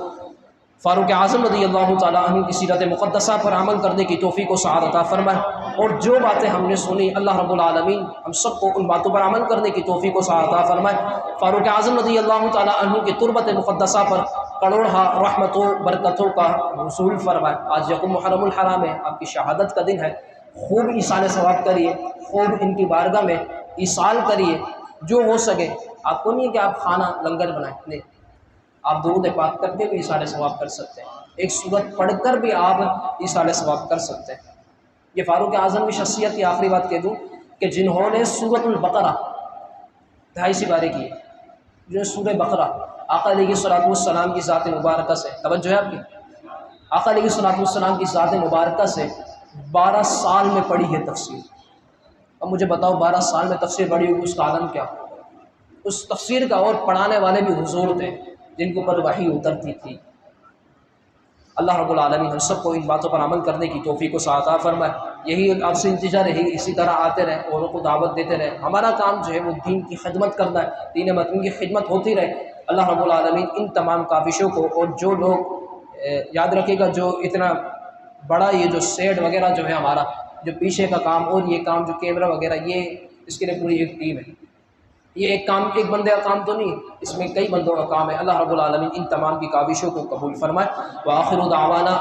Speaker 1: فاروق اعظم رضی اللہ تعالیٰ عنہ کی سیرت مقدسہ پر عمل کرنے کی توفیق و سعادت عطا فرمائے، اور جو باتیں ہم نے سنی اللہ رب العالمین ہم سب کو ان باتوں پر عمل کرنے کی توفیق و سعادت عطا فرمائے۔ فاروق اعظم رضی اللہ تعالیٰ عنہ کی تربت مقدسہ پر کروڑہ رحمتوں برکتوں کا حصول فرمائے۔ آج یکم محرم الحرام ہے، آپ کی شہادت کا دن ہے، خوب ایصال ثواب کریے، خوب ان کی بارگاہ میں ایصال کریے، جو ہو سکے۔ آپ کو نہیں ہے کہ آپ کھانا لنگر بنائیں، نہیں، آپ درود پاک کر کے بھی ایصال ثواب کر سکتے ہیں، ایک سورت پڑھ کر بھی آپ ایصال ثواب کر سکتے ہیں۔ یہ فاروق اعظم کی شخصیت کی آخری بات کہہ دوں کہ جنہوں نے سورۃ البقرہ 2.5 پارے کی، جو سورہ بقرہ آقا علیہ الصلوۃ والسلام کی ذات مبارکہ سے، توجہ ہے آپ کی، آقا علیہ الصلوۃ والسلام کی ذات مبارکہ سے 12 سال میں پڑھی ہے تفسیر۔ اب مجھے بتاؤ 12 سال میں تفسیر پڑھی ہوگی، اس کا عالم کیا ہوگا؟ اس تفسیر کا اور پڑھانے والے بھی حضور تھے جن کے اوپر وحی اترتی تھی۔ اللہ رب العالمین ہم سب کو ان باتوں پر عمل کرنے کی توفیق و سعادت عطا فرمائے۔ یہی آپ سے انتظار ہے، اسی طرح آتے رہے، اوروں کو دعوت دیتے رہے۔ ہمارا کام جو ہے وہ دین کی خدمت کرنا ہے، دین متن کی خدمت ہوتی رہے۔ اللہ رب العالمین ان تمام کاوشوں کو، اور جو لوگ یاد رکھے گا جو اتنا بڑا یہ جو سیٹ وغیرہ جو ہے ہمارا، جو پیچھے کا کام اور یہ کام جو کیمرہ وغیرہ، یہ اس کے لیے پوری ایک ٹیم ہے، یہ ایک بندے کا کام تو نہیں، اس میں کئی بندوں کا کام ہے۔ اللہ رب العالمین ان تمام کی کاوشوں کو قبول فرمائے۔ وآخر دعوانا